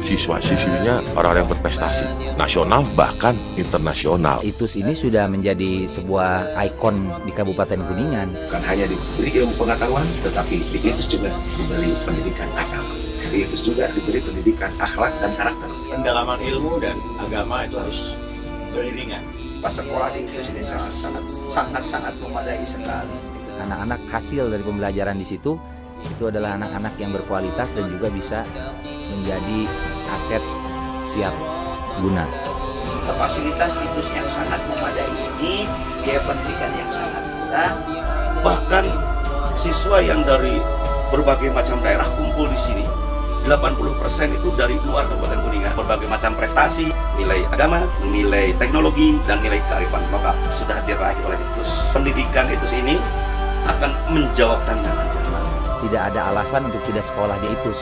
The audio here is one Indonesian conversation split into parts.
siswa-siswinya orang-orang yang berprestasi nasional bahkan internasional. ITUS ini sudah menjadi sebuah ikon di Kabupaten Kuningan. Bukan hanya diberi ilmu pengetahuan, tetapi di ITUS juga diberi pendidikan agama. Di ITUS juga diberi pendidikan akhlak dan karakter. Pendalaman ilmu dan agama itu harus beriringan. Pas sekolah di ITUS ini sangat memadai sekali. Anak-anak hasil dari pembelajaran di situ itu adalah anak-anak yang berkualitas dan juga bisa menjadi aset siap guna. Fasilitas ITUS yang sangat memadai ini, biaya pendidikan yang sangat murah. Bahkan siswa yang dari berbagai macam daerah kumpul di sini, 80% itu dari luar Kabupaten Kuningan. Berbagai macam prestasi, nilai agama, nilai teknologi, dan nilai kearifan lokal sudah diraih oleh ITUS. Pendidikan ITUS ini akan menjawab tantangan zaman. Tidak ada alasan untuk tidak sekolah di ITUS.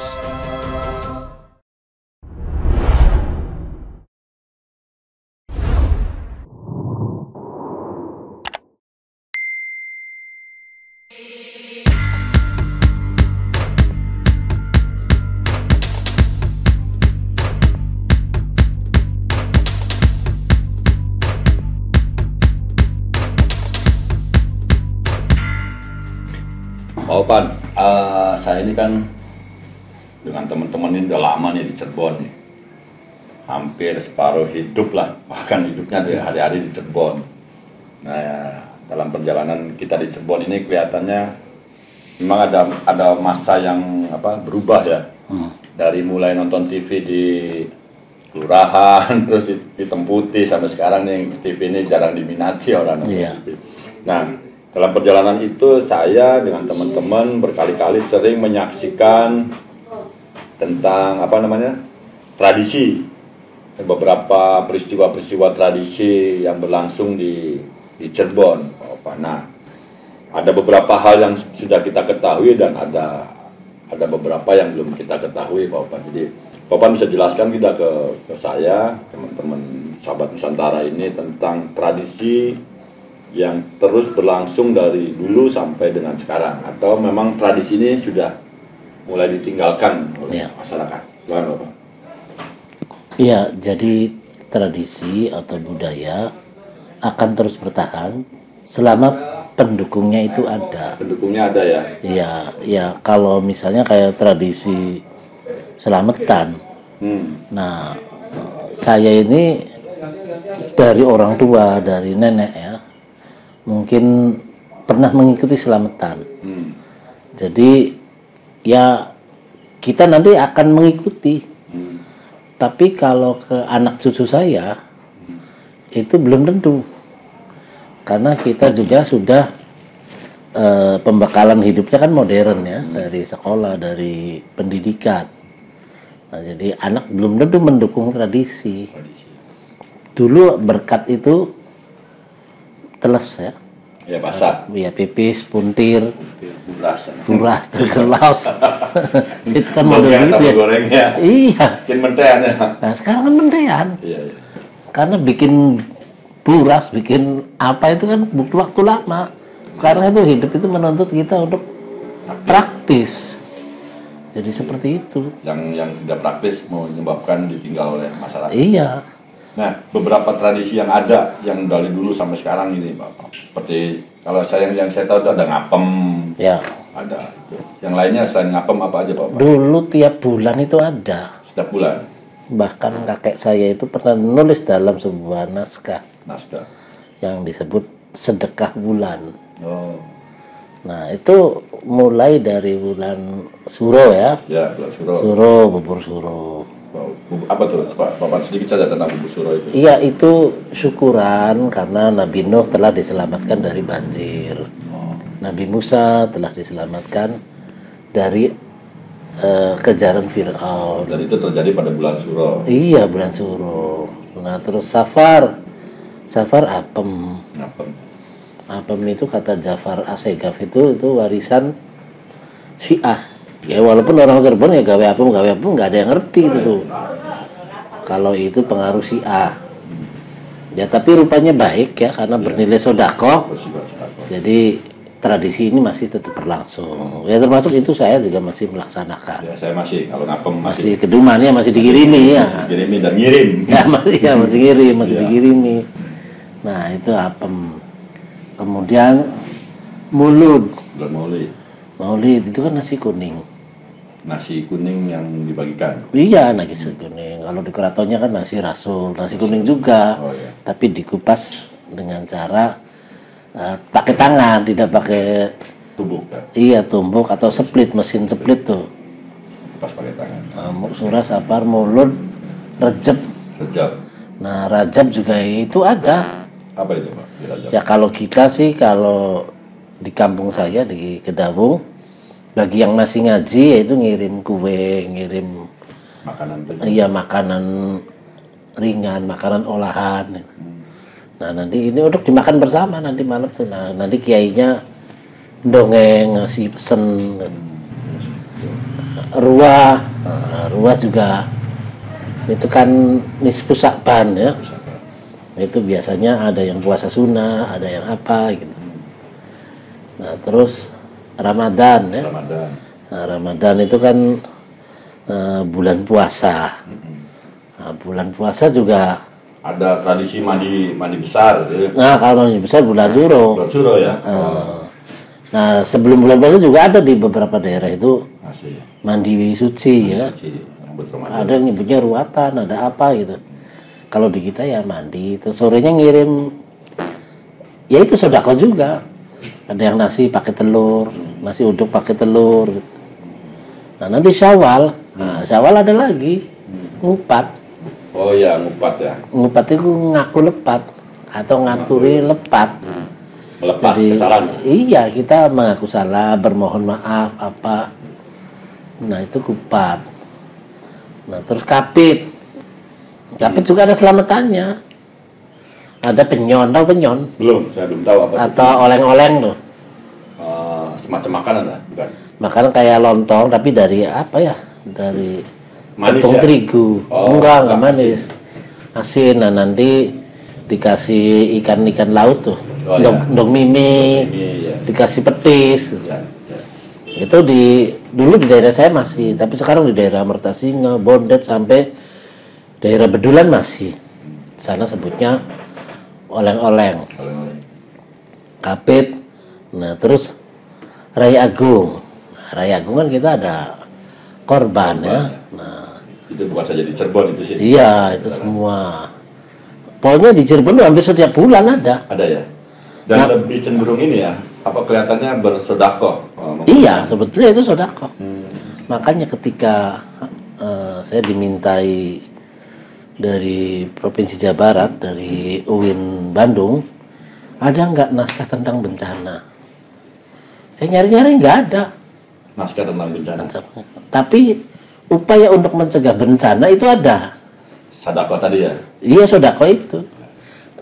Oh Pan, saya ini kan dengan teman-teman ini udah lama nih di Cirebon nih. Hampir separuh hidup lah, bahkan hidupnya dari hari-hari di Cirebon. Nah ya, dalam perjalanan kita di Cirebon ini kelihatannya memang ada masa yang berubah ya. Dari mulai nonton TV di kelurahan, terus hitam putih sampai sekarang nih TV ini jarang diminati orang nonton TV. Nah, dalam perjalanan itu saya dengan teman-teman berkali-kali sering menyaksikan tentang tradisi, beberapa peristiwa-peristiwa tradisi yang berlangsung di Cirebon. Nah, ada beberapa hal yang sudah kita ketahui dan ada beberapa yang belum kita ketahui, Pak. Jadi Bapak bisa jelaskan kita ke saya, teman-teman sahabat Nusantara ini tentang tradisi yang terus berlangsung dari dulu sampai dengan sekarang, atau memang tradisi ini sudah mulai ditinggalkan oleh masyarakat? Silakan Bapak. Iya, jadi tradisi atau budaya akan terus bertahan selama pendukungnya itu ada. Pendukungnya ada ya? Iya, kalau misalnya kayak tradisi selamatan. Nah, saya ini dari orang tua, dari nenek ya, mungkin pernah mengikuti selamatan. Jadi ya kita nanti akan mengikuti. Tapi kalau ke anak cucu saya itu belum tentu. Karena kita juga sudah pembekalan hidupnya kan modern ya, dari sekolah, dari pendidikan. Nah, jadi anak belum tentu mendukung tradisi. Dulu berkat itu teles ya. Ya basah. Ya pipis, puntir, buras, tergelas. Itu kan model gitu ya. Gorengnya. Iya. Bikin mentean ya. Nah, sekarang kan mentean. Iya. Karena bikin buras, bikin apa itu kan butuh waktu lama. Sekarang itu hidup itu menuntut kita untuk praktis. Jadi seperti itu. Yang tidak praktis menyebabkan ditinggal oleh masyarakat. Iya. Nah, beberapa tradisi yang ada yang dari dulu sampai sekarang ini, Pak. Seperti kalau yang saya tahu itu ada ngapem. Ya. Ada itu. Yang lainnya selain ngapem apa aja, Pak? Dulu tiap bulan itu ada. Setiap bulan. Bahkan kakek saya itu pernah menulis dalam sebuah naskah yang disebut sedekah bulan. Oh. Nah, itu mulai dari bulan Suro ya. Ya, bulan Suro. Suro, bubur Suro. Apa tuh, Bapak sedikit saja tentang bubur Suro itu? Iya, itu syukuran karena Nabi Nuh telah diselamatkan dari banjir. Nabi Musa telah diselamatkan dari kejaran Fir'aun. Dan itu terjadi pada bulan Suro. Iya, bulan Suro. Nah, terus Safar apem. Apem itu kata Jafar Assegaf itu warisan Syiah. Ya walaupun orang Cirebon ya gawe apem nggak ada yang ngerti itu tuh. Kalau itu pengaruh Syiah. Ya tapi rupanya baik ya karena bernilai sodako. Jadi tradisi ini masih tetap berlangsung. Ya termasuk itu saya juga masih melaksanakan. Ya, saya masih kalau ngapem Masih keduman ya, masih dikirimi ya. Kirimi dan ngirim. Ya masih ngirim, masih Ya. dikirimi. Nah itu apem. Kemudian Maulud. Bulan Maulid. Maulid itu kan nasi kuning. Nasi kuning yang dibagikan. Iya nasi kuning. Kalau di keratonnya kan nasi rasul, nasi kuning juga. Oh, iya. Tapi dikupas dengan cara pakai tangan, tidak pakai Tubuh kan. iya tumbuk atau split, mesin split tuh. Pas pakai tangan. Surah, Safar, Maulud, Rajab. Rejab. Nah Rajab juga itu ada. Apa itu Pak? Di Rajab. Ya kalau kita sih, kalau di kampung saya di Kedawung, bagi yang masih ngaji yaitu ngirim kue, ngirim Makanan iya makanan ringan, makanan olahan. Nah nanti ini untuk dimakan bersama nanti malam tuh. Nah nanti kiainya dongeng, ngasih pesen. Ruah, ruah juga itu kan nisfu Sa'ban ya. Itu biasanya ada yang puasa sunnah, ada yang apa gitu. Nah terus Ramadan ya. Ramadan. Nah, Ramadan itu kan bulan puasa. Nah, bulan puasa juga Ada tradisi mandi besar gitu. nah kalau yang besar bulan Suro. Bulan Suro ya. Nah sebelum bulan puasa juga ada di beberapa daerah itu Masih. mandi suci ya. Suci. Yang Ramadan. Ada yang nyebutnya ruatan, ada apa gitu. Kalau di kita ya mandi, terus sorenya ngirim ya itu sodako juga. Ada yang nasi pakai telur, nasi uduk pakai telur. Nah nanti Syawal, nah Syawal ada lagi ngupat. Oh ya, ngupat ya. Ngupat itu ngaku lepat atau ngaturi lepat. Melepas Jadi, kesalahan. iya kita mengaku salah, bermohon maaf apa. Nah itu kupat. Nah terus kapit. Kapit juga ada selamatannya. Ada penyon, tahu penyon? Belum, saya belum tahu apa itu. Atau oleng-oleng tuh. Semacam makanan lah, bukan? Makanan kayak lontong tapi dari apa ya? Dari Manis tepung ya? terigu. Oh, enggak enggak manis. Asin. Nah nanti dikasih ikan-ikan laut tuh. Oh, Ndong mimi, Ini ya. dikasih petis. Ya, ya. Itu dulu di daerah saya masih, tapi sekarang di daerah Mertasinga, Bondet sampai daerah Bedulan masih. Sana sebutnya oleng-oleng, Oleh-oleh. kapit. Nah, terus Raya Agung. Nah, Raya Agung kan kita ada korban ya. Nah, Itu bukan saja di Cirebon itu sih. iya itu semua. Pokoknya di Cirebon tuh hampir setiap bulan ada. Ada ya. Dan Nah. lebih cenderung ini ya. Apa kelihatannya bersedekah. Iya, sebetulnya itu sodako. Makanya ketika saya dimintai dari Provinsi Jawa Barat, dari UIN Bandung, ada nggak naskah tentang bencana? Saya nyari-nyari nggak ada. Naskah tentang bencana. Tapi upaya untuk mencegah bencana itu ada. Sedekah tadi ya. Iya, sodako itu.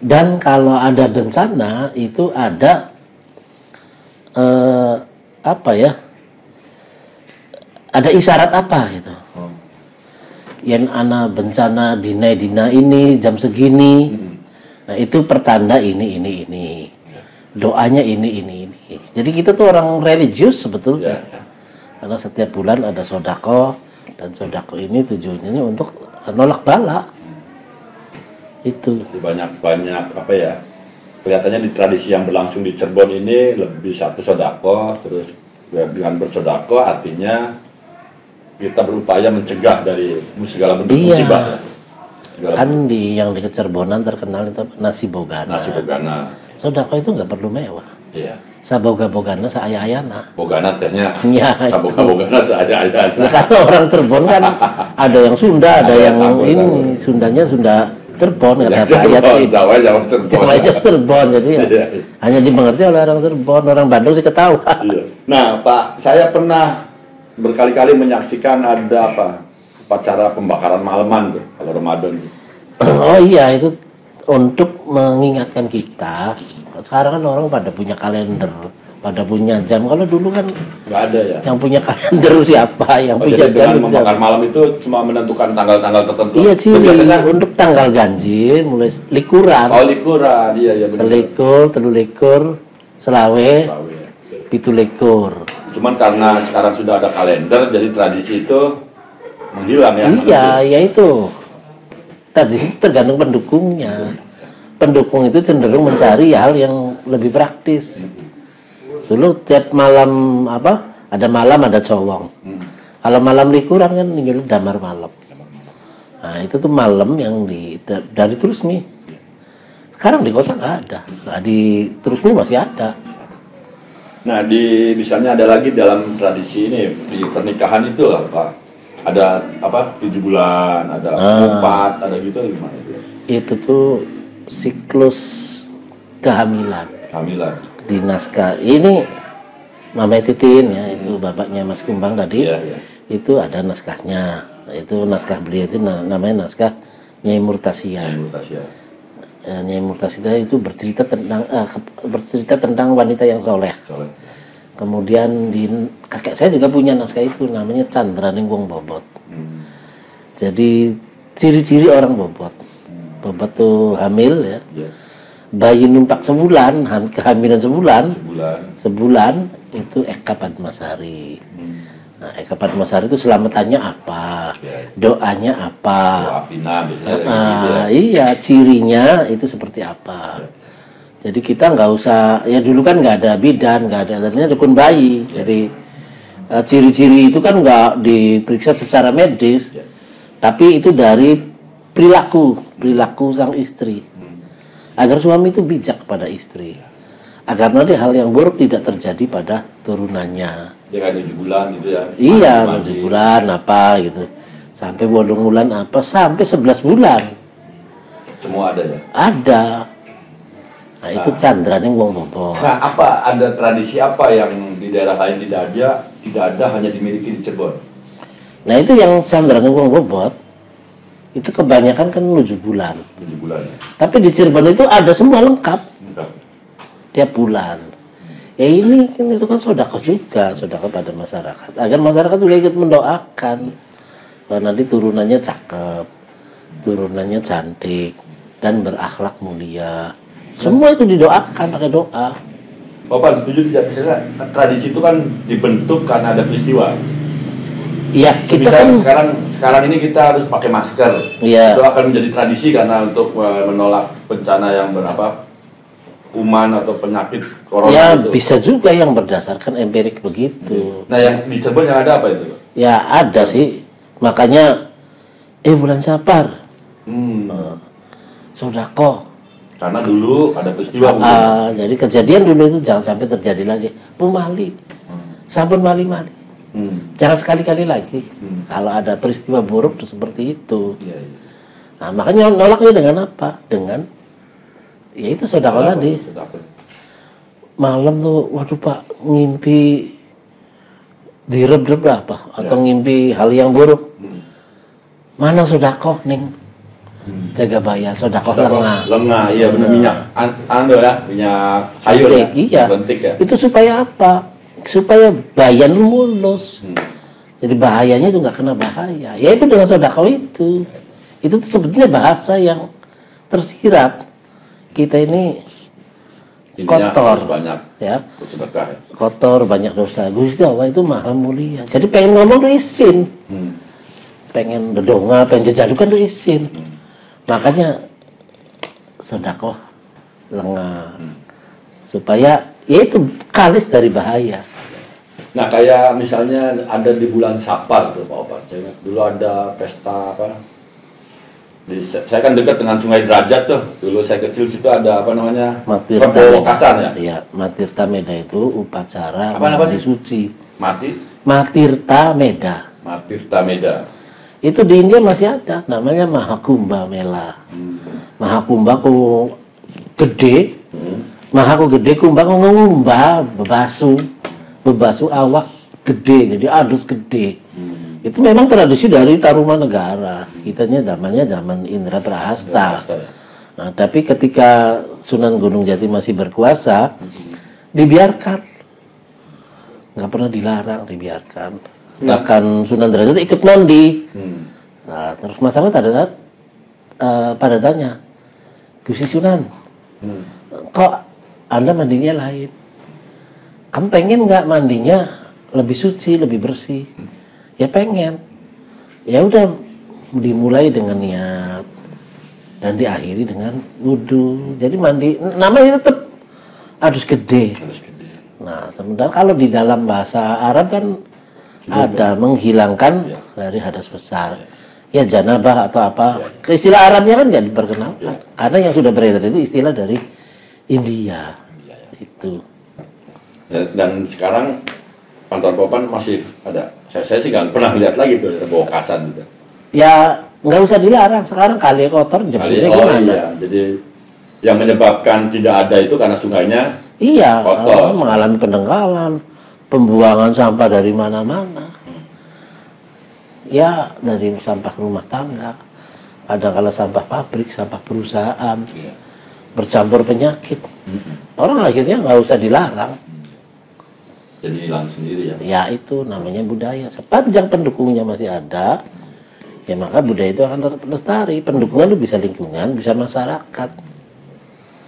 Dan kalau ada bencana itu ada apa ya? Ada isyarat apa gitu? Yang ana bencana dina ini jam segini. Nah itu pertanda ini. Doanya ini. Jadi kita tuh orang religius sebetulnya. Ya. Karena setiap bulan ada sodako, dan sodako ini tujuannya untuk nolak bala. Itu. Jadi banyak apa ya? Kelihatannya di tradisi yang berlangsung di Cirebon ini lebih satu sedekah, terus dengan bersedekah artinya kita berupaya mencegah dari segala bentuk Iya. musibah. Ya. Segala Kan yang di Cirebon terkenal itu apa? Nasi bogana. nasi bogana. Sodako itu nggak perlu mewah. Iya. Saboga-bogana saaya-ayana. Bogana tehnya. Ya, itu. Saboga-bogana saja. Nah, karena orang Cirebon kan ada yang Sunda, ada yang campur. ini. Sundanya Sunda Cirebon kata Ya, Pak Ayat sih. Jawa Cirebon. Jawa Cirebon jadi ya, Iya. hanya dimengerti oleh orang Cirebon, orang Bandung sih ketawa. Iya. Nah, Pak, saya pernah berkali-kali menyaksikan ada upacara pembakaran malaman tuh kalau Ramadan. Oh iya itu untuk mengingatkan kita. Sekarang kan orang pada punya kalender, pada punya jam. Kalau dulu kan Nggak ada ya. yang punya kalender siapa, yang punya Jadi jam dengan itu membakar siapa. malam itu cuma menentukan tanggal-tanggal tertentu. Iya Itu sih, biasanya untuk tanggal ganjil mulai likuran. likuran, iya benar. Selikur, telu likur, selawe. Tahu ya. pitulekur. Cuman karena sekarang sudah ada kalender, jadi tradisi itu menghilang ya. Iya, ya itu. Tradisi itu tergantung pendukungnya. Pendukung itu cenderung mencari hal yang lebih praktis. Dulu tiap malam ada malam ada cowong. Kalau malam likuran kan tinggal damar malam. Nah itu tuh malam yang dari Trusmi. Sekarang di kota nggak ada. Nah, di Trusmi masih ada. Nah, misalnya ada lagi dalam tradisi ini di pernikahan itu lah, Pak. Ada 7 bulan, ada 4, ada gitu gimana itu? Itu tuh siklus kehamilan. Kehamilan. Di naskah ini Mama Titin ya, itu bapaknya Mas Kumbang tadi. Iya. Itu ada naskahnya. Itu naskah beliau itu namanya naskah Nyai Murtasia. Nyai Murtasia itu bercerita tentang wanita yang soleh. Kemudian kakek saya juga punya naskah itu namanya Candraning Wong Bobot. Jadi ciri-ciri orang Bobot. Bobot tuh hamil ya. Bayi numpak sebulan, kehamilan sebulan itu Eka Padmasari. Nah, Eka Padmasari itu selamatannya apa? Doanya apa? Doa pina, iya, cirinya itu seperti apa? Jadi kita nggak usah, ya dulu kan nggak ada bidan, nggak ada, artinya dukun bayi. Jadi ciri-ciri itu kan nggak diperiksa secara medis, tapi itu dari perilaku sang istri. Agar suami itu bijak pada istri, agar nanti hal yang buruk tidak terjadi pada turunannya. Dia kayak 7 bulan gitu ya? Iya, 7 bulan apa gitu, sampai 8 bulan apa, sampai 11 bulan. Semua ada ya? Ada. Nah, itu Candraning Wong Bobot. Nah, ada tradisi apa yang di daerah lain tidak ada hanya dimiliki di Cirebon? Nah, itu yang Candraning Wong Bobot itu kebanyakan kan 7 bulan. 7 bulan ya? Tapi di Cirebon itu ada semua lengkap. Tiap bulan. Ya ini kan itu kan sedekah juga, sedekah pada masyarakat. Agar masyarakat juga ikut mendoakan bahwa nanti turunannya cakep, turunannya cantik dan berakhlak mulia. Semua itu didoakan pakai doa. Bapak setuju tidak? Misalnya tradisi itu kan dibentuk karena ada peristiwa. Iya, kita kan sekarang ini kita harus pakai masker. Iya. Itu akan menjadi tradisi karena untuk menolak bencana yang kuman atau penyakit corona ya, itu. bisa juga yang berdasarkan empirik begitu. Nah, yang di Cirebon yang ada apa itu? Ya ada sih. Makanya bulan Sapar. Sodako. Karena dulu ada peristiwa. Jadi kejadian dulu itu jangan sampai terjadi lagi. Pemali. Sampun mali-mali. Jangan sekali-kali lagi. Kalau ada peristiwa buruk seperti itu. Iya. Nah, makanya nolaknya dengan apa? Dengan ya itu sodako tadi. Malam tuh, waduh Pak, ngimpi direb-reb apa? Atau ngimpi hal yang buruk. Mana sodako, Ning? Jaga bayar, sodako lengah. Iya benar, minyak minyak sayur ya? Iya. Lentik ya? Itu supaya apa? Supaya bayan mulus. Jadi bahayanya itu nggak kena bahaya. Ya itu dengan sodako itu tuh sebetulnya bahasa yang tersirat. Kita ini kotor, banyak ya. Bersedekah ya. Kotor, banyak dosa. Gusti Allah itu maha mulia. Jadi pengen ngomong tuh izin. Pengen dodonga, pengen jajadukan tuh izin. Makanya sedekah lengah. Supaya ya itu kalis dari bahaya. Nah, kayak misalnya ada di bulan Sapar tuh Pak Opan. Saya ingat dulu ada pesta saya kan dekat dengan Sungai Derajat tuh. Dulu saya kecil situ ada Matirta Pembokasan ya? Iya, Matirta Meda itu upacara apa suci. Matirta Meda. Itu di India masih ada, namanya Mahakumbha Mela. Mahakumbha ku gede, Mahaku gede kumbha ku ngumbah bebasu awak gede, jadi adus gede. Itu memang tradisi dari Tarumanegara. Kitanya namanya zaman Indra Prahasta. Nah, tapi ketika Sunan Gunung Jati masih berkuasa, dibiarkan. Nggak pernah dilarang, dibiarkan. Bahkan Sunan Derajat ikut mandi. Nah, terus masyarakat pada tanya, Gusti Sunan, kok Anda mandinya lain? Kamu pengen nggak mandinya lebih suci, lebih bersih? Ya pengen. Ya udah, dimulai dengan niat dan diakhiri dengan wudhu. Jadi mandi namanya tetap harus gede. Nah, sementara kalau di dalam bahasa Arab kan ada menghilangkan dari hadas besar. Ya janabah atau apa. Istilah Arabnya kan nggak diperkenalkan. Karena yang sudah beredar itu istilah dari India. Itu. Dan sekarang Pantauan Popan masih ada. Saya sih nggak pernah lihat lagi tuh Bokasan gitu. Ya nggak usah dilarang. Sekarang kali kotor jebulnya gimana? Iya. Jadi yang menyebabkan tidak ada itu karena sungainya kotor. Mengalami pendangkalan, pembuangan sampah dari mana-mana. Ya dari sampah rumah tangga, kadang-kala sampah pabrik, sampah perusahaan, bercampur penyakit. Orang akhirnya nggak usah dilarang. Jadi hilang sendiri ya. Ya itu namanya budaya. Sepanjang pendukungnya masih ada, ya maka budaya itu akan tetap lestari. Pendukungnya itu bisa lingkungan, bisa masyarakat.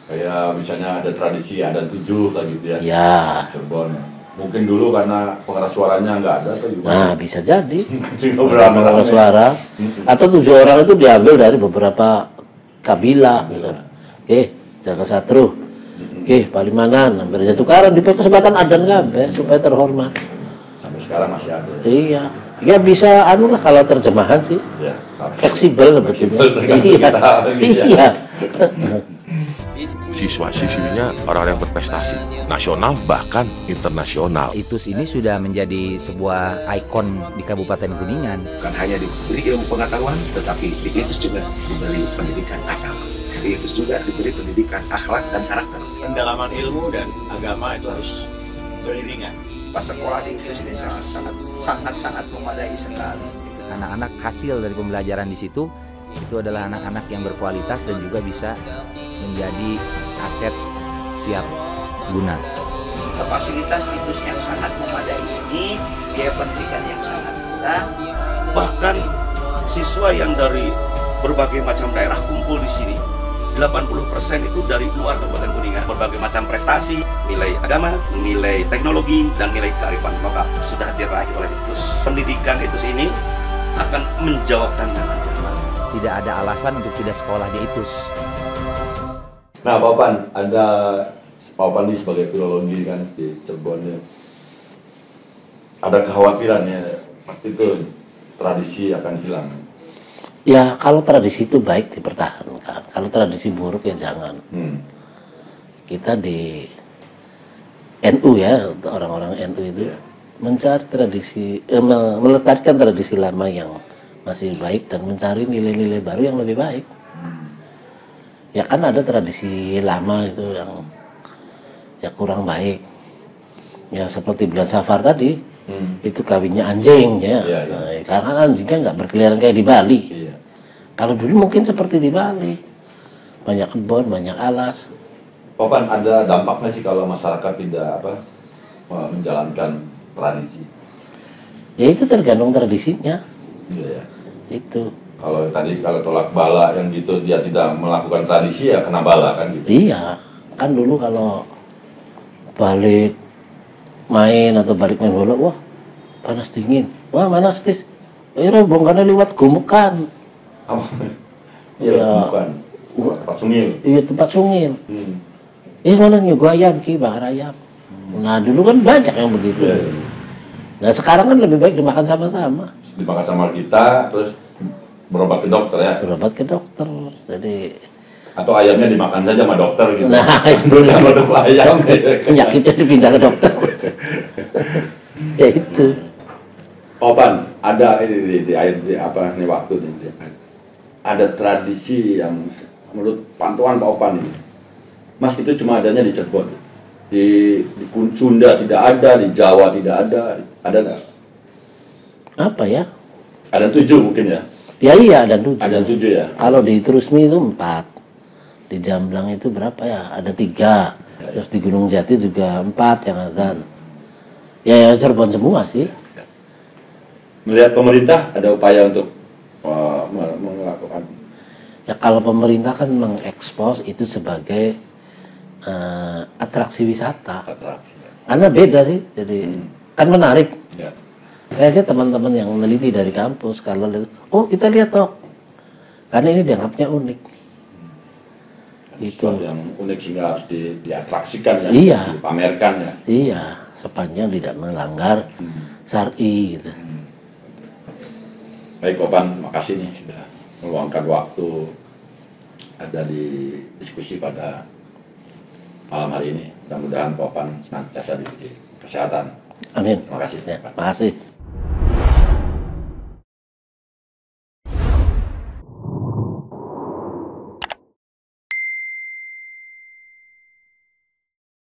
Kayak misalnya ada tradisi adan 7 lah gitu ya. Ya. Cirebon. Mungkin dulu karena pengeras suaranya nggak ada atau gimana? Nah bisa jadi. Beberapa suara atau 7 orang itu diambil dari beberapa kabilah. Oke, Jaga Satru. Oke, Palimanan, berjatuh tukaran di kesempatan adan kabeh supaya terhormat. Sampai sekarang masih ada. Iya. Ya bisa anu lah kalau terjemahan sih. Ya, fleksibel sebetulnya. Iya. Siswa-siswinya orang yang berprestasi, nasional bahkan internasional. ITUS ini sudah menjadi sebuah ikon di Kabupaten Kuningan. Bukan hanya diberi ilmu pengetahuan, tetapi di ITUS juga diberi pendidikan agama. Di ITUS juga diberi pendidikan akhlak dan karakter. Pendalaman ilmu dan agama itu harus beriringan. Pas sekolah di ITUS ini sangat memadai sekali. Anak-anak hasil dari pembelajaran di situ itu adalah anak-anak yang berkualitas dan juga bisa menjadi aset siap guna. Fasilitas ITUS yang sangat memadai ini, biaya pendidikan yang sangat murah. Bahkan siswa yang dari berbagai macam daerah kumpul di sini, 80% itu dari luar Kabupaten Kuningan. Berbagai macam prestasi, nilai agama, nilai teknologi, dan nilai kearifan lokal sudah diraih oleh ITUS. Pendidikan ITUS ini akan menjawab tantangan zaman. Tidak ada alasan untuk tidak sekolah di ITUS. Nah, Pak Opan, Pak Opan ini sebagai filologi kan di Cirebon ya. Ada kekhawatiran ya, itu tradisi akan hilang. Ya kalau tradisi itu baik dipertahankan, kalau tradisi buruk ya jangan. Kita di NU ya, orang-orang NU itu mencari tradisi, melestarikan tradisi lama yang masih baik dan mencari nilai-nilai baru yang lebih baik. Ya kan ada tradisi lama itu yang ya kurang baik. Ya seperti bulan Safar tadi, itu kawinnya anjing ya. Nah, karena anjingnya nggak berkeliaran kayak di Bali. Kalau dulu mungkin seperti di Bali, banyak kebun, banyak alas. Opan, ada dampaknya sih kalau masyarakat tidak menjalankan tradisi? Ya itu tergantung tradisinya. Iya ya. Itu. Kalau tolak bala yang gitu dia tidak melakukan tradisi ya kena bala kan gitu. Iya, kan dulu kalau balik main atau balik main bola, wah panas dingin, wah panas tis, rombongannya lewat gumukan. Iya, gumukan. Tempat sungil. Iya tempat sungil. Mana nyuguh ayam ki bakar ayam. Nah dulu kan banyak yang begitu. Nah sekarang kan lebih baik dimakan sama-sama. Dimakan sama kita, terus berobat ke dokter ya? Berobat ke dokter, jadi... Atau ayamnya dimakan saja sama dokter gitu? Nah, itu ayam. Penyakitnya dipindah ke dokter. Ya itu. Opan, ada di waktu ini. Ada tradisi yang menurut pantauan Pak Opan ini, Mas, itu cuma adanya di Cirebon. Di Sunda tidak ada, di Jawa tidak ada nggak? Apa ya? Ada 7 mungkin ya? Ya iya, ada 7. Ada 7 ya? Kalau di Trusmi itu 4. Di Jamblang itu berapa ya? Ada 3. Terus di Gunung Jati juga 4 yang azan. Ya Cirebon semua sih. Melihat pemerintah ada upaya untuk melakukan. Ya kalau pemerintah kan mengekspos itu sebagai atraksi wisata. Karena beda sih, jadi kan menarik. Ya. Saya aja teman-teman yang meneliti dari kampus kalau lihat, oh kita lihat toh, karena ini dianggapnya unik. Itu yang unik sehingga harus diatraksikan ya, iya, dipamerkan ya. Iya, sepanjang tidak melanggar syar'i gitu. Baik Opan, makasih nih sudah meluangkan waktu ada di diskusi pada malam hari ini. Mudah-mudahan Opan senantiasa diberi kesehatan. Amin. Terima kasih. Ya, terima kasih.